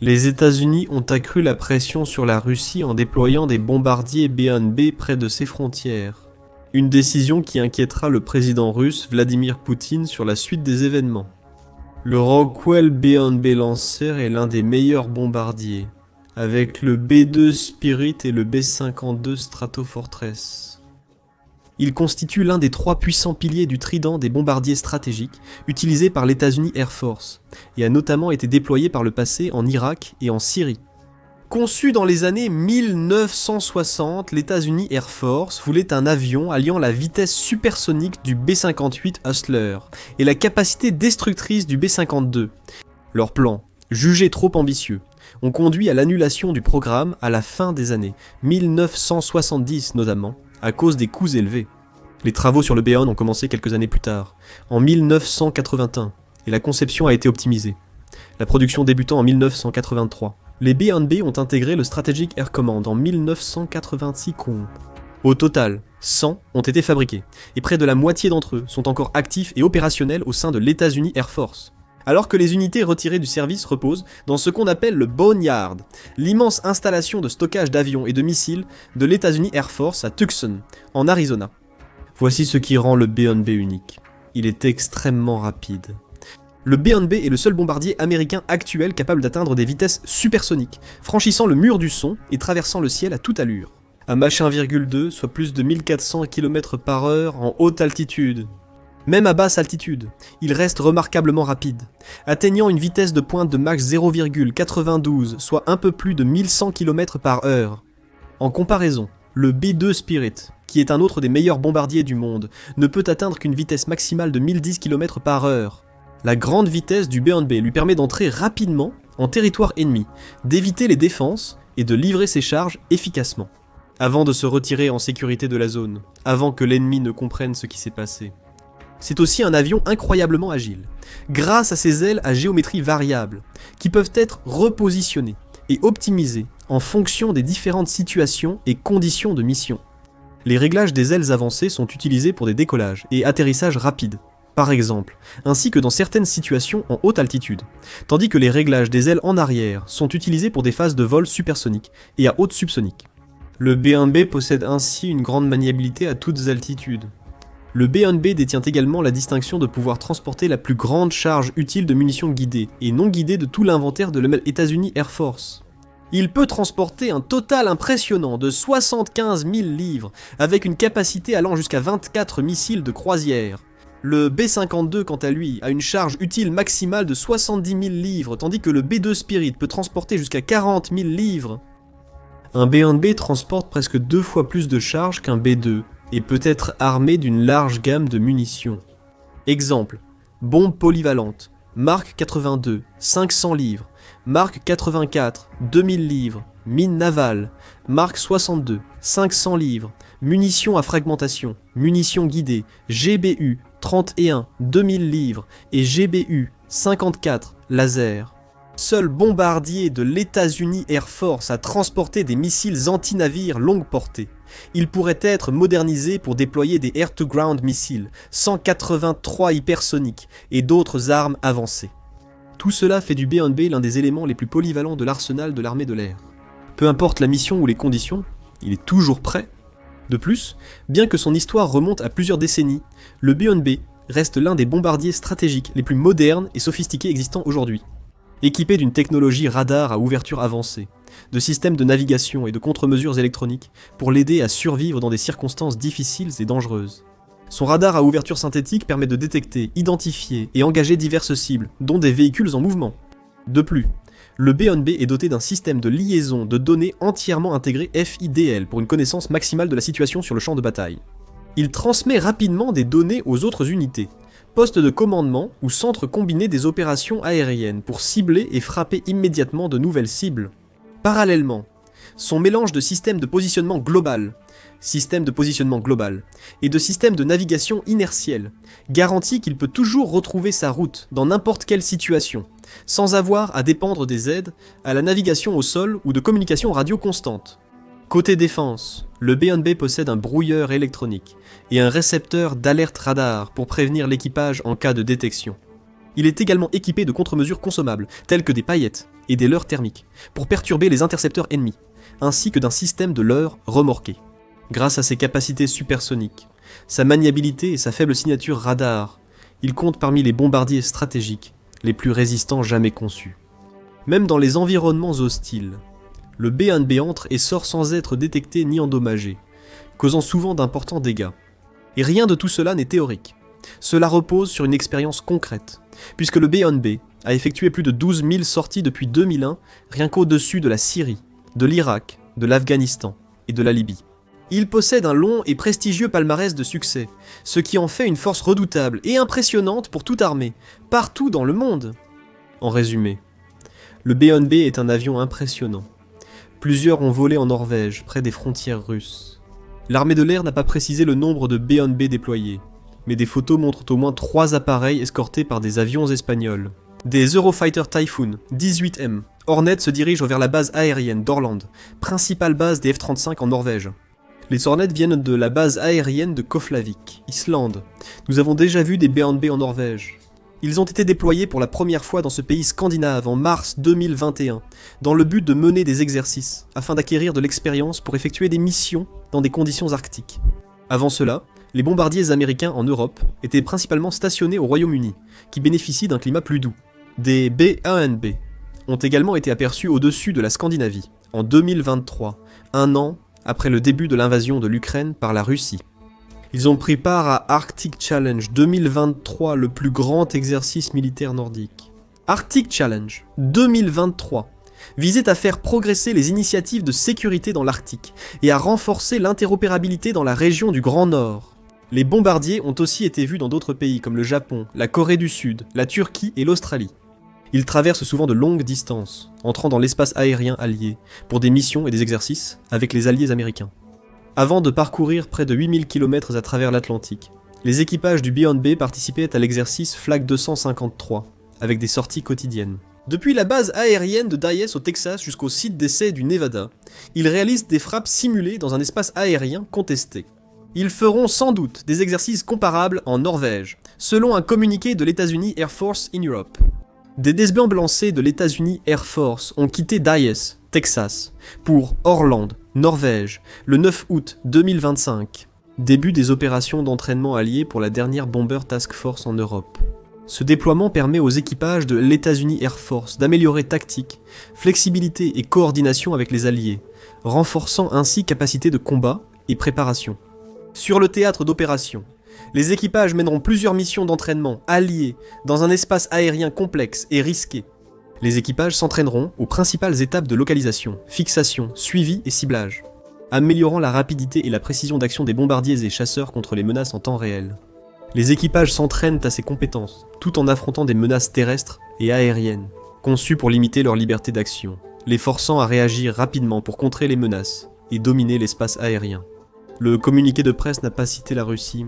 Les États-Unis ont accru la pression sur la Russie en déployant des bombardiers B-1B près de ses frontières. Une décision qui inquiétera le président russe Vladimir Poutine sur la suite des événements. Le Rockwell B-1B Lancer est l'un des meilleurs bombardiers, avec le B-2 Spirit et le B-52 Stratofortress. Il constitue l'un des 3 puissants piliers du trident des bombardiers stratégiques utilisés par l'États-Unis Air Force et a notamment été déployé par le passé en Irak et en Syrie. Conçu dans les années 1960, l'États-Unis Air Force voulait un avion alliant la vitesse supersonique du B-58 Hustler et la capacité destructrice du B-52. Leur plan, jugé trop ambitieux, ont conduit à l'annulation du programme à la fin des années 1970 notamment, à cause des coûts élevés. Les travaux sur le B-1 ont commencé quelques années plus tard, en 1981, et la conception a été optimisée. La production débutant en 1983. Les B-1B ont intégré le Strategic Air Command en 1986. Au total, 100 ont été fabriqués, et près de la moitié d'entre eux sont encore actifs et opérationnels au sein de l'États-Unis Air Force. Alors que les unités retirées du service reposent dans ce qu'on appelle le Boneyard, l'immense installation de stockage d'avions et de missiles de l'États-Unis Air Force à Tucson, en Arizona. Voici ce qui rend le B-1B unique. Il est extrêmement rapide. Le B-1B est le seul bombardier américain actuel capable d'atteindre des vitesses supersoniques, franchissant le mur du son et traversant le ciel à toute allure. À Mach 1,2, soit plus de 1400 km/h en haute altitude. Même à basse altitude, il reste remarquablement rapide, atteignant une vitesse de pointe de Mach 0,92, soit un peu plus de 1100 km/h. En comparaison, le B-2 Spirit, qui est un autre des meilleurs bombardiers du monde, ne peut atteindre qu'une vitesse maximale de 1010 km/h. La grande vitesse du B-1B lui permet d'entrer rapidement en territoire ennemi, d'éviter les défenses et de livrer ses charges efficacement, avant de se retirer en sécurité de la zone, avant que l'ennemi ne comprenne ce qui s'est passé. C'est aussi un avion incroyablement agile, grâce à ses ailes à géométrie variable, qui peuvent être repositionnées et optimisées en fonction des différentes situations et conditions de mission. Les réglages des ailes avancées sont utilisés pour des décollages et atterrissages rapides, par exemple, ainsi que dans certaines situations en haute altitude, tandis que les réglages des ailes en arrière sont utilisés pour des phases de vol supersonique et à haute subsonique. Le B-1B possède ainsi une grande maniabilité à toutes altitudes. Le B-1B détient également la distinction de pouvoir transporter la plus grande charge utile de munitions guidées et non guidées de tout l'inventaire de l'États-Unis Air Force. Il peut transporter un total impressionnant de 75 000 livres, avec une capacité allant jusqu'à 24 missiles de croisière. Le B-52, quant à lui, a une charge utile maximale de 70 000 livres, tandis que le B-2 Spirit peut transporter jusqu'à 40 000 livres. Un B-1B transporte presque 2 fois plus de charge qu'un B-2, et peut être armé d'une large gamme de munitions. Exemple, bombe polyvalente, Mark 82, 500 livres, Mark 84, 2000 livres, mine navale, Mark 62, 500 livres, munitions à fragmentation, munitions guidées, GBU 31, 2000 livres et GBU 54, laser. Seul bombardier de l'États-Unis Air Force a transporté des missiles anti-navires longue portée. Il pourrait être modernisé pour déployer des air-to-ground missiles, 183 hypersoniques et d'autres armes avancées. Tout cela fait du B-1B l'un des éléments les plus polyvalents de l'arsenal de l'armée de l'air. Peu importe la mission ou les conditions, il est toujours prêt. De plus, bien que son histoire remonte à plusieurs décennies, le B-1B reste l'un des bombardiers stratégiques les plus modernes et sophistiqués existants aujourd'hui. Équipé d'une technologie radar à ouverture avancée, de systèmes de navigation et de contre-mesures électroniques pour l'aider à survivre dans des circonstances difficiles et dangereuses. Son radar à ouverture synthétique permet de détecter, identifier et engager diverses cibles, dont des véhicules en mouvement. De plus, le B-1B est doté d'un système de liaison de données entièrement intégré FIDL pour une connaissance maximale de la situation sur le champ de bataille. Il transmet rapidement des données aux autres unités, postes de commandement ou centres combinés des opérations aériennes pour cibler et frapper immédiatement de nouvelles cibles. Parallèlement, son mélange de système de positionnement global et de système de navigation inertiel garantit qu'il peut toujours retrouver sa route dans n'importe quelle situation, sans avoir à dépendre des aides à la navigation au sol ou de communication radio constante. Côté défense, le B-1B possède un brouilleur électronique et un récepteur d'alerte radar pour prévenir l'équipage en cas de détection. Il est également équipé de contre-mesures consommables, telles que des paillettes, et des leurres thermiques, pour perturber les intercepteurs ennemis, ainsi que d'un système de leurres remorqués. Grâce à ses capacités supersoniques, sa maniabilité et sa faible signature radar, il compte parmi les bombardiers stratégiques les plus résistants jamais conçus. Même dans les environnements hostiles, le B-1B entre et sort sans être détecté ni endommagé, causant souvent d'importants dégâts. Et rien de tout cela n'est théorique. Cela repose sur une expérience concrète, puisque le B-1B a effectué plus de 12 000 sorties depuis 2001, rien qu'au-dessus de la Syrie, de l'Irak, de l'Afghanistan et de la Libye. Il possède un long et prestigieux palmarès de succès, ce qui en fait une force redoutable et impressionnante pour toute armée, partout dans le monde. En résumé, le B-1B est un avion impressionnant. Plusieurs ont volé en Norvège, près des frontières russes. L'armée de l'air n'a pas précisé le nombre de B-1B déployés, mais des photos montrent au moins 3 appareils escortés par des avions espagnols. Des Eurofighter Typhoon 18M, Hornet se dirigent vers la base aérienne d'Orland, principale base des F-35 en Norvège. Les Hornets viennent de la base aérienne de Keflavik, Islande. Nous avons déjà vu des B-1B en Norvège. Ils ont été déployés pour la première fois dans ce pays scandinave en mars 2021, dans le but de mener des exercices, afin d'acquérir de l'expérience pour effectuer des missions dans des conditions arctiques. Avant cela, les bombardiers américains en Europe étaient principalement stationnés au Royaume-Uni, qui bénéficie d'un climat plus doux. Des B-1B ont également été aperçus au-dessus de la Scandinavie, en 2023, un an après le début de l'invasion de l'Ukraine par la Russie. Ils ont pris part à Arctic Challenge 2023, le plus grand exercice militaire nordique. Arctic Challenge 2023 visait à faire progresser les initiatives de sécurité dans l'Arctique et à renforcer l'interopérabilité dans la région du Grand Nord. Les bombardiers ont aussi été vus dans d'autres pays comme le Japon, la Corée du Sud, la Turquie et l'Australie. Ils traversent souvent de longues distances, entrant dans l'espace aérien allié, pour des missions et des exercices avec les alliés américains. Avant de parcourir près de 8000 km à travers l'Atlantique, les équipages du B-1B participaient à l'exercice Flag 253, avec des sorties quotidiennes. Depuis la base aérienne de Dyess au Texas jusqu'au site d'essai du Nevada, ils réalisent des frappes simulées dans un espace aérien contesté. Ils feront sans doute des exercices comparables en Norvège, selon un communiqué de l'États-Unis Air Force in Europe. Des desblancs lancés de l'États-Unis Air Force ont quitté Dyess, Texas, pour Orland, Norvège, le 9 août 2025, début des opérations d'entraînement alliées pour la dernière Bomber Task Force en Europe. Ce déploiement permet aux équipages de l'États-Unis Air Force d'améliorer tactique, flexibilité et coordination avec les alliés, renforçant ainsi capacité de combat et préparation. Sur le théâtre d'opération, les équipages mèneront plusieurs missions d'entraînement alliées dans un espace aérien complexe et risqué. Les équipages s'entraîneront aux principales étapes de localisation, fixation, suivi et ciblage, améliorant la rapidité et la précision d'action des bombardiers et chasseurs contre les menaces en temps réel. Les équipages s'entraînent à ces compétences, tout en affrontant des menaces terrestres et aériennes, conçues pour limiter leur liberté d'action, les forçant à réagir rapidement pour contrer les menaces et dominer l'espace aérien. Le communiqué de presse n'a pas cité la Russie,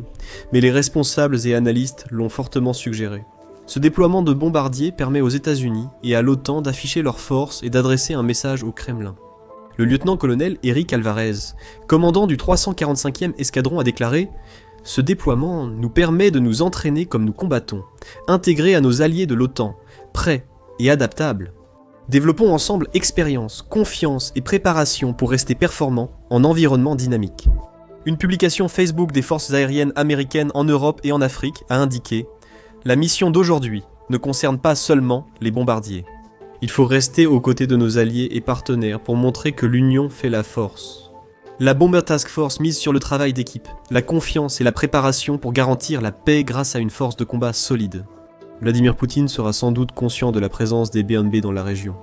mais les responsables et analystes l'ont fortement suggéré. Ce déploiement de bombardiers permet aux États-Unis et à l'OTAN d'afficher leurs forces et d'adresser un message au Kremlin. Le lieutenant-colonel Eric Alvarez, commandant du 345e escadron, a déclaré « Ce déploiement nous permet de nous entraîner comme nous combattons, intégrés à nos alliés de l'OTAN, prêts et adaptables. Développons ensemble expérience, confiance et préparation pour rester performants en environnement dynamique. » Une publication Facebook des forces aériennes américaines en Europe et en Afrique a indiqué « La mission d'aujourd'hui ne concerne pas seulement les bombardiers. Il faut rester aux côtés de nos alliés et partenaires pour montrer que l'union fait la force. » La Bomber Task Force mise sur le travail d'équipe, la confiance et la préparation pour garantir la paix grâce à une force de combat solide. Vladimir Poutine sera sans doute conscient de la présence des B-1B dans la région.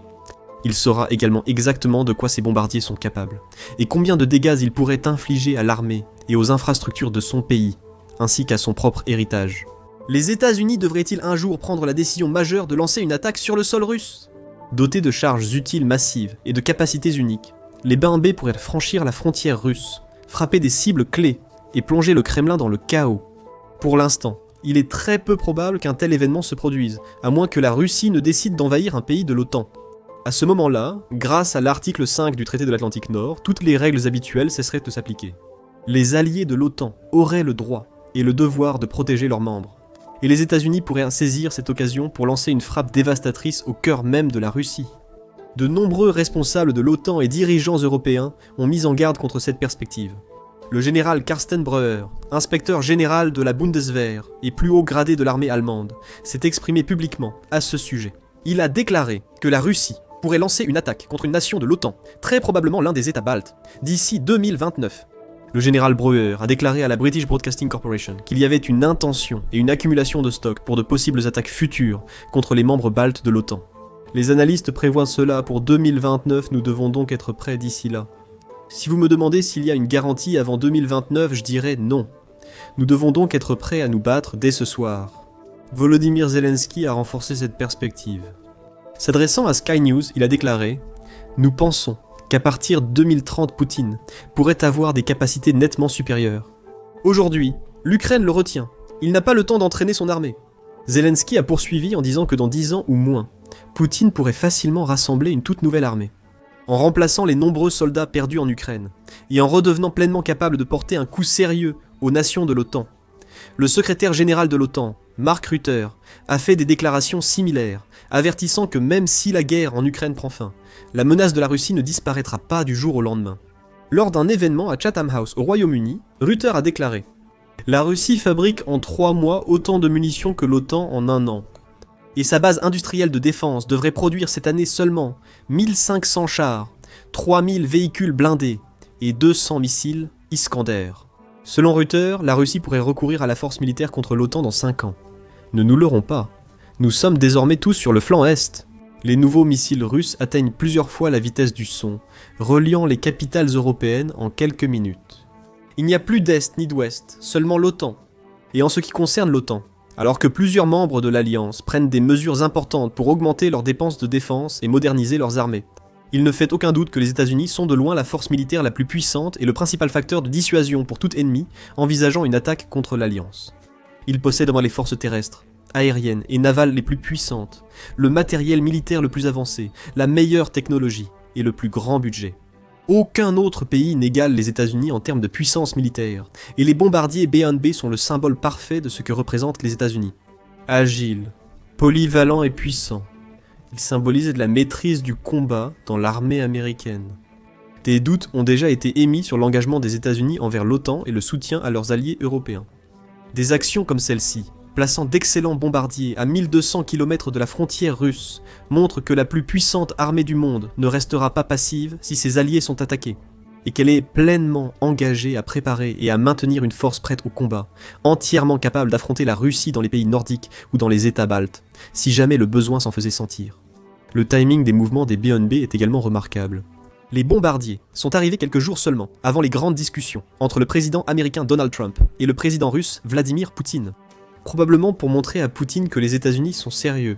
Il saura également exactement de quoi ces bombardiers sont capables, et combien de dégâts ils pourraient infliger à l'armée et aux infrastructures de son pays, ainsi qu'à son propre héritage. Les États-Unis devraient-ils un jour prendre la décision majeure de lancer une attaque sur le sol russe ? Dotés de charges utiles massives et de capacités uniques, les B-1B pourraient franchir la frontière russe, frapper des cibles clés et plonger le Kremlin dans le chaos. Pour l'instant, il est très peu probable qu'un tel événement se produise, à moins que la Russie ne décide d'envahir un pays de l'OTAN. À ce moment-là, grâce à l'article 5 du traité de l'Atlantique Nord, toutes les règles habituelles cesseraient de s'appliquer. Les alliés de l'OTAN auraient le droit et le devoir de protéger leurs membres. Et les États-Unis pourraient saisir cette occasion pour lancer une frappe dévastatrice au cœur même de la Russie. De nombreux responsables de l'OTAN et dirigeants européens ont mis en garde contre cette perspective. Le général Carsten Breuer, inspecteur général de la Bundeswehr et plus haut gradé de l'armée allemande, s'est exprimé publiquement à ce sujet. Il a déclaré que la Russie pourrait lancer une attaque contre une nation de l'OTAN, très probablement l'un des États baltes, d'ici 2029. Le général Breuer a déclaré à la British Broadcasting Corporation qu'il y avait une intention et une accumulation de stocks pour de possibles attaques futures contre les membres baltes de l'OTAN. Les analystes prévoient cela pour 2029, nous devons donc être prêts d'ici là. Si vous me demandez s'il y a une garantie avant 2029, je dirais non. Nous devons donc être prêts à nous battre dès ce soir. Volodymyr Zelensky a renforcé cette perspective. S'adressant à Sky News, il a déclaré « Nous pensons qu'à partir de 2030, Poutine pourrait avoir des capacités nettement supérieures. Aujourd'hui, l'Ukraine le retient. Il n'a pas le temps d'entraîner son armée. » Zelensky a poursuivi en disant que dans 10 ans ou moins, Poutine pourrait facilement rassembler une toute nouvelle armée. En remplaçant les nombreux soldats perdus en Ukraine, et en redevenant pleinement capable de porter un coup sérieux aux nations de l'OTAN. Le secrétaire général de l'OTAN, Mark Rutte, a fait des déclarations similaires, avertissant que même si la guerre en Ukraine prend fin, la menace de la Russie ne disparaîtra pas du jour au lendemain. Lors d'un événement à Chatham House au Royaume-Uni, Rutte a déclaré « La Russie fabrique en 3 mois autant de munitions que l'OTAN en 1 an. Et sa base industrielle de défense devrait produire cette année seulement 1500 chars, 3000 véhicules blindés et 200 missiles Iskander. » Selon Rutte, la Russie pourrait recourir à la force militaire contre l'OTAN dans 5 ans. Ne nous leurrons pas, nous sommes désormais tous sur le flanc Est. Les nouveaux missiles russes atteignent plusieurs fois la vitesse du son, reliant les capitales européennes en quelques minutes. Il n'y a plus d'Est ni d'Ouest, seulement l'OTAN. Et en ce qui concerne l'OTAN, alors que plusieurs membres de l'Alliance prennent des mesures importantes pour augmenter leurs dépenses de défense et moderniser leurs armées, il ne fait aucun doute que les États-Unis sont de loin la force militaire la plus puissante et le principal facteur de dissuasion pour tout ennemi envisageant une attaque contre l'Alliance. Ils possèdent les forces terrestres, aériennes et navales les plus puissantes, le matériel militaire le plus avancé, la meilleure technologie et le plus grand budget. Aucun autre pays n'égale les États-Unis en termes de puissance militaire, et les bombardiers B-1B sont le symbole parfait de ce que représentent les États-Unis. Agiles, polyvalents et puissants, ils symbolisent la maîtrise du combat dans l'armée américaine. Des doutes ont déjà été émis sur l'engagement des États-Unis envers l'OTAN et le soutien à leurs alliés européens. Des actions comme celle-ci, plaçant d'excellents bombardiers à 1200 km de la frontière russe, montrent que la plus puissante armée du monde ne restera pas passive si ses alliés sont attaqués, et qu'elle est pleinement engagée à préparer et à maintenir une force prête au combat, entièrement capable d'affronter la Russie dans les pays nordiques ou dans les États baltes, si jamais le besoin s'en faisait sentir. Le timing des mouvements des B-1B est également remarquable. Les bombardiers sont arrivés quelques jours seulement avant les grandes discussions entre le président américain Donald Trump et le président russe Vladimir Poutine, probablement pour montrer à Poutine que les États-Unis sont sérieux.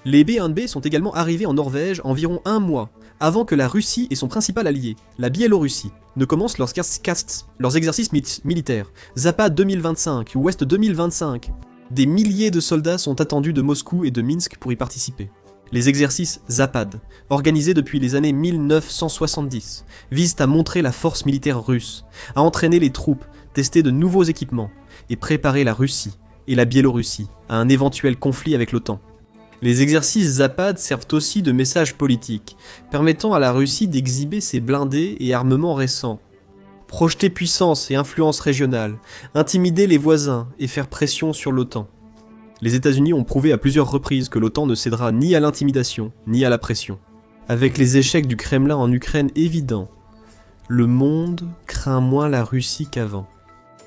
Les B-1B sont également arrivés en Norvège environ 1 mois avant que la Russie et son principal allié, la Biélorussie, ne commencent leurs exercices militaires, Zapad 2025 ou Ouest 2025. Des milliers de soldats sont attendus de Moscou et de Minsk pour y participer. Les exercices Zapad, organisés depuis les années 1970, visent à montrer la force militaire russe, à entraîner les troupes, tester de nouveaux équipements et préparer la Russie et la Biélorussie à un éventuel conflit avec l'OTAN. Les exercices Zapad servent aussi de message politique, permettant à la Russie d'exhiber ses blindés et armements récents. Projeter puissance et influence régionale, intimider les voisins et faire pression sur l'OTAN. Les États-Unis ont prouvé à plusieurs reprises que l'OTAN ne cédera ni à l'intimidation, ni à la pression. Avec les échecs du Kremlin en Ukraine évidents, le monde craint moins la Russie qu'avant.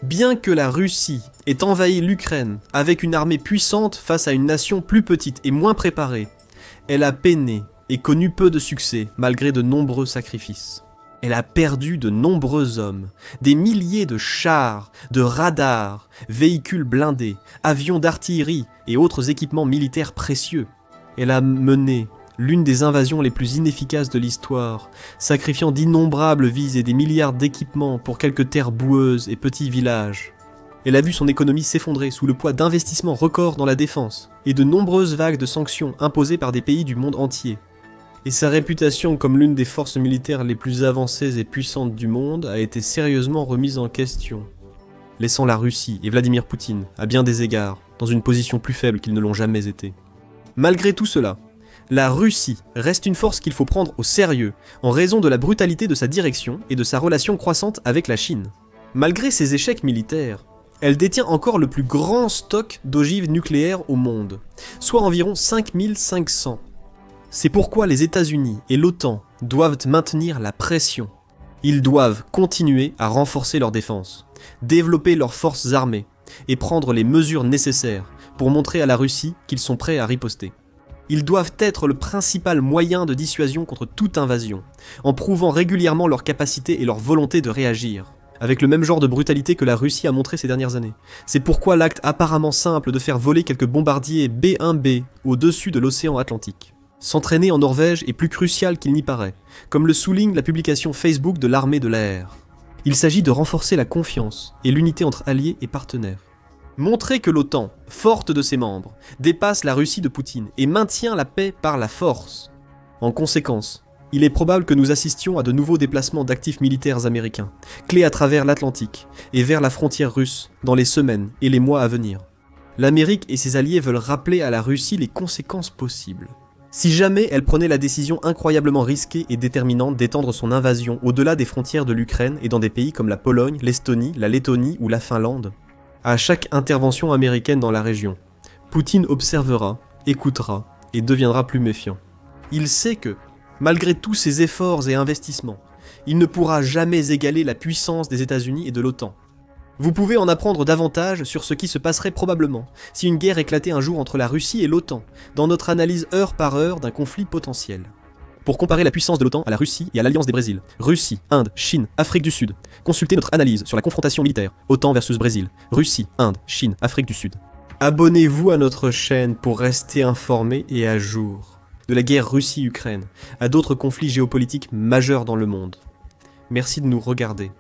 Bien que la Russie ait envahi l'Ukraine avec une armée puissante face à une nation plus petite et moins préparée, elle a peiné et connu peu de succès malgré de nombreux sacrifices. Elle a perdu de nombreux hommes, des milliers de chars, de radars, véhicules blindés, avions d'artillerie et autres équipements militaires précieux. Elle a mené l'une des invasions les plus inefficaces de l'histoire, sacrifiant d'innombrables vies et des milliards d'équipements pour quelques terres boueuses et petits villages. Elle a vu son économie s'effondrer sous le poids d'investissements records dans la défense et de nombreuses vagues de sanctions imposées par des pays du monde entier. Et sa réputation comme l'une des forces militaires les plus avancées et puissantes du monde a été sérieusement remise en question, laissant la Russie et Vladimir Poutine, à bien des égards, dans une position plus faible qu'ils ne l'ont jamais été. Malgré tout cela, La Russie reste une force qu'il faut prendre au sérieux, en raison de la brutalité de sa direction et de sa relation croissante avec la Chine. Malgré ses échecs militaires, elle détient encore le plus grand stock d'ogives nucléaires au monde, soit environ 5500. C'est pourquoi les États-Unis et l'OTAN doivent maintenir la pression. Ils doivent continuer à renforcer leur défense, développer leurs forces armées et prendre les mesures nécessaires pour montrer à la Russie qu'ils sont prêts à riposter. Ils doivent être le principal moyen de dissuasion contre toute invasion, en prouvant régulièrement leur capacité et leur volonté de réagir, avec le même genre de brutalité que la Russie a montré ces dernières années. C'est pourquoi l'acte apparemment simple de faire voler quelques bombardiers B-1B au-dessus de l'océan Atlantique. S'entraîner en Norvège est plus crucial qu'il n'y paraît, comme le souligne la publication Facebook de l'armée de l'air. Il s'agit de renforcer la confiance et l'unité entre alliés et partenaires. Montrer que l'OTAN, forte de ses membres, dépasse la Russie de Poutine et maintient la paix par la force. En conséquence, il est probable que nous assistions à de nouveaux déplacements d'actifs militaires américains, clés à travers l'Atlantique et vers la frontière russe dans les semaines et les mois à venir. L'Amérique et ses alliés veulent rappeler à la Russie les conséquences possibles. Si jamais elle prenait la décision incroyablement risquée et déterminante d'étendre son invasion au-delà des frontières de l'Ukraine et dans des pays comme la Pologne, l'Estonie, la Lettonie ou la Finlande, à chaque intervention américaine dans la région, Poutine observera, écoutera et deviendra plus méfiant. Il sait que, malgré tous ses efforts et investissements, il ne pourra jamais égaler la puissance des États-Unis et de l'OTAN. Vous pouvez en apprendre davantage sur ce qui se passerait probablement si une guerre éclatait un jour entre la Russie et l'OTAN, dans notre analyse heure par heure d'un conflit potentiel. Pour comparer la puissance de l'OTAN à la Russie et à l'Alliance des Brésil, Russie, Inde, Chine, Afrique du Sud, consultez notre analyse sur la confrontation militaire, OTAN versus Brésil, Russie, Inde, Chine, Afrique du Sud. Abonnez-vous à notre chaîne pour rester informé et à jour de la guerre Russie-Ukraine, à d'autres conflits géopolitiques majeurs dans le monde. Merci de nous regarder.